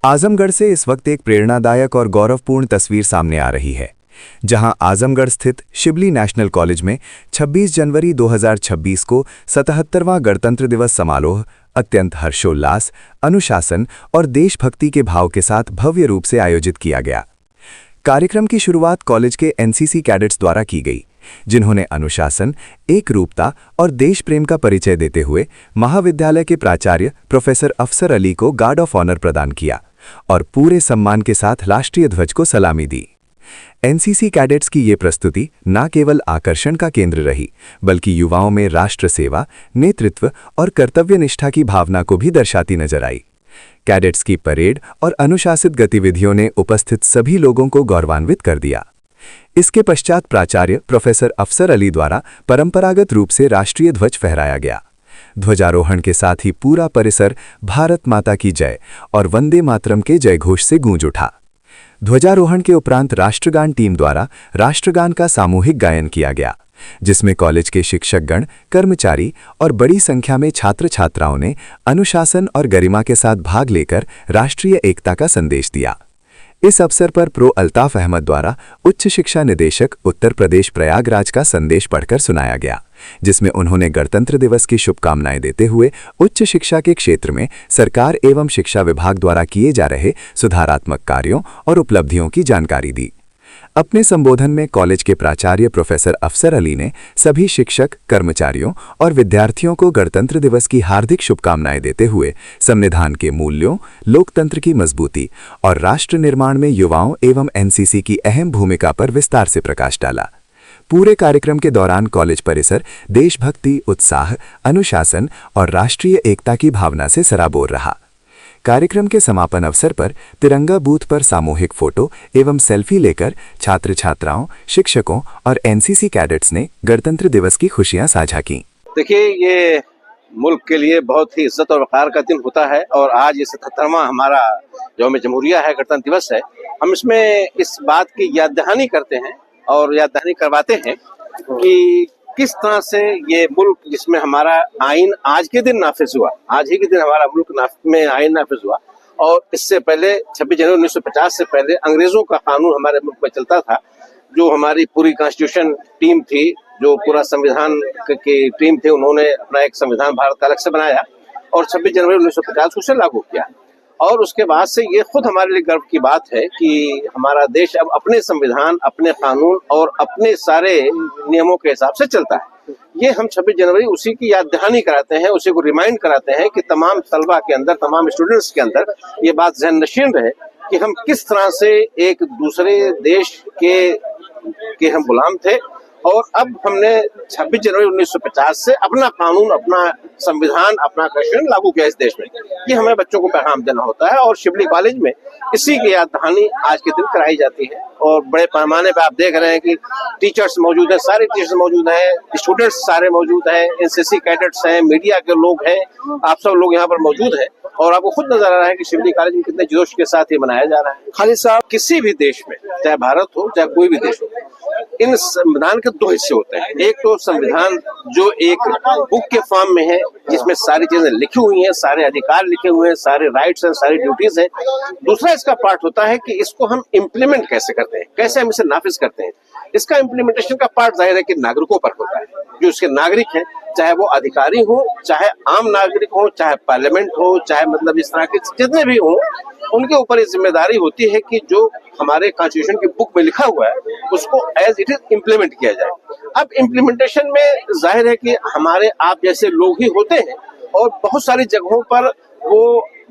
आजमगढ़ से इस वक्त एक प्रेरणादायक और गौरवपूर्ण तस्वीर सामने आ रही है, जहां आजमगढ़ स्थित शिबली नेशनल कॉलेज में 26 जनवरी 2026 को 77वां गणतंत्र दिवस समारोह अत्यंत हर्षोल्लास, अनुशासन और देशभक्ति के भाव के साथ भव्य रूप से आयोजित किया गया। कार्यक्रम की शुरुआत कॉलेज के एनसीसी कैडेट्स द्वारा की गई, जिन्होंने अनुशासन, एकरूपता और देश प्रेम का परिचय देते हुए महाविद्यालय के प्राचार्य प्रोफेसर अफसर अली को गार्ड ऑफ ऑनर प्रदान किया और पूरे सम्मान के साथ राष्ट्रीय ध्वज को सलामी दी। एनसीसी कैडेट्स की ये प्रस्तुति न केवल आकर्षण का केंद्र रही, बल्कि युवाओं में राष्ट्र सेवा, नेतृत्व और कर्तव्यनिष्ठा की भावना को भी दर्शाती नजर आई। कैडेट्स की परेड और अनुशासित गतिविधियों ने उपस्थित सभी लोगों को गौरवान्वित कर दिया। इसके पश्चात प्राचार्य प्रोफेसर अफसर अली द्वारा परंपरागत रूप से राष्ट्रीय ध्वज फहराया गया। ध्वजारोहण के साथ ही पूरा परिसर भारत माता की जय और वंदे मातरम के जयघोष से गूंज उठा। ध्वजारोहण के उपरांत राष्ट्रगान टीम द्वारा राष्ट्रगान का सामूहिक गायन किया गया, जिसमें कॉलेज के शिक्षकगण, कर्मचारी और बड़ी संख्या में छात्र छात्राओं ने अनुशासन और गरिमा के साथ भाग लेकर राष्ट्रीय एकता का संदेश दिया। इस अवसर पर प्रो अल्ताफ अहमद द्वारा उच्च शिक्षा निदेशक उत्तर प्रदेश प्रयागराज का संदेश पढ़कर सुनाया गया, जिसमें उन्होंने गणतंत्र दिवस की शुभकामनाएं देते हुए उच्च शिक्षा के क्षेत्र में सरकार एवं शिक्षा विभाग द्वारा किए जा रहे सुधारात्मक कार्यों और उपलब्धियों की जानकारी दी। अपने संबोधन में कॉलेज के प्राचार्य प्रोफेसर अफसर अली ने सभी शिक्षक, कर्मचारियों और विद्यार्थियों को गणतंत्र दिवस की हार्दिक शुभकामनाएं देते हुए संविधान के मूल्यों, लोकतंत्र की मजबूती और राष्ट्र निर्माण में युवाओं एवं एनसीसी की अहम भूमिका पर विस्तार से प्रकाश डाला। पूरे कार्यक्रम के दौरान कॉलेज परिसर देशभक्ति, उत्साह, अनुशासन और राष्ट्रीय एकता की भावना से सराबोर रहा। कार्यक्रम के समापन अवसर पर तिरंगा बूथ पर सामूहिक फोटो एवं सेल्फी लेकर छात्र छात्राओं, शिक्षकों और एनसीसी कैडेट्स ने गणतंत्र दिवस की खुशियां साझा की। देखिए, ये मुल्क के लिए बहुत ही इज्जत और वक़ार का दिन होता है और आज ये 77वां हमारा यौम जमहूरिया है, गणतंत्र दिवस है। हम इसमें इस बात की याद दहानी करते हैं और याद दहानी करवाते हैं कि किस तरह से ये मुल्क, जिसमें हमारा आइन आज के दिन नाफिज हुआ, आज ही के दिन हमारा मुल्क में आइन नाफिज हुआ, और इससे पहले 26 जनवरी 1950 से पहले अंग्रेजों का कानून हमारे मुल्क में चलता था। जो हमारी पूरी कॉन्स्टिट्यूशन टीम थी, जो पूरा संविधान की टीम थी, उन्होंने अपना एक संविधान भारत का अलग से बनाया और 26 जनवरी 1950 को उसे लागू किया। और उसके बाद से ये खुद हमारे लिए गर्व की बात है कि हमारा देश अब अपने संविधान, अपने कानून और अपने सारे नियमों के हिसाब से चलता है। ये हम 26 जनवरी उसी की याद दहानी कराते हैं, उसी को रिमाइंड कराते हैं कि तमाम तलबा के अंदर, तमाम स्टूडेंट्स के अंदर ये बात ज़हन नशीन रहे कि हम किस तरह से एक दूसरे देश के हम गुलाम थे और अब हमने 26 जनवरी 1950 से अपना कानून, अपना संविधान, अपना कॉन्स्टिट्यूशन लागू किया इस देश में। ये हमें बच्चों को पैगाम देना होता है और शिबली कॉलेज में इसी की याद दहानी आज के दिन कराई जाती है। और बड़े पैमाने पे आप देख रहे हैं कि टीचर्स मौजूद हैं, सारे टीचर्स मौजूद हैं, स्टूडेंट्स सारे मौजूद हैं, एनसीसी कैडेट्स हैं, मीडिया के लोग हैं, आप सब लोग यहाँ पर मौजूद हैं और आपको खुद नजर आ रहा है कि शिबली कॉलेज में कितने जोश के साथ ये मनाया जा रहा है। खालिद साहब, किसी भी देश में, चाहे भारत हो चाहे कोई भी देश हो, इन संविधान के दो हिस्से होते हैं। एक तो संविधान जो एक बुक के फॉर्म में है, जिसमें सारी चीजें लिखी हुई हैं, सारे अधिकार लिखे हुए हैं, सारे राइट्स हैं, सारी ड्यूटीज हैं। दूसरा इसका पार्ट होता है कि इसको हम इम्प्लीमेंट कैसे करते हैं, कैसे हम इसे नाफिज करते हैं। इसका इम्प्लीमेंटेशन का पार्ट जाहिर है कि नागरिकों पर होता है। जो उसके नागरिक हैं, चाहे वो अधिकारी हो, चाहे आम नागरिक हो, चाहे पार्लियामेंट हो, चाहे मतलब इस तरह के जितने भी हों, उनके ऊपर ये जिम्मेदारी होती है कि जो हमारे कॉन्स्टिट्यूशन की बुक में लिखा हुआ है उसको एज इट इज इम्प्लीमेंट किया जाए। अब इम्प्लीमेंटेशन में जाहिर है कि हमारे आप जैसे लोग ही होते हैं और बहुत सारी जगहों पर वो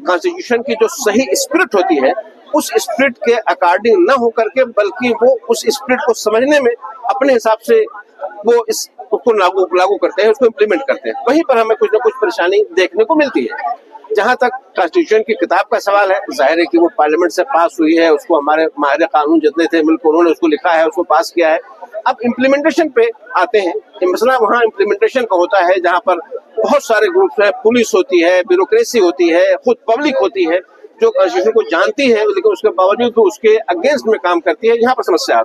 कॉन्स्टिट्यूशन की जो सही स्पिरिट होती है, उस स्पिरिट के अकॉर्डिंग न होकर के, बल्कि वो उस स्पिरिट को समझने में अपने हिसाब से वो उसको लागू करते हैं, उसको इम्प्लीमेंट करते हैं। वहीं पर हमें कुछ न कुछ परेशानी देखने को मिलती है। जहां तक कॉन्स्टिट्यूशन की किताब का सवाल है, जाहिर है कि वो पार्लियामेंट से पास हुई है, उसको हमारे माहिर कानून जितने थे मिलकर उन्होंने उसको लिखा है, उसको पास किया है। अब इम्प्लीमेंटेशन पे आते हैं। मसला वहाँ इम्प्लीमेंटेशन का होता है, जहाँ पर बहुत सारे ग्रुप्स हैं, पुलिस होती है, ब्यूरोक्रेसी होती है, खुद पब्लिक होती है, जो कॉन्स्टिट्यूशन को जानती है लेकिन उसके बावजूद उसके अगेंस्ट में काम करती है। यहाँ पर समस्या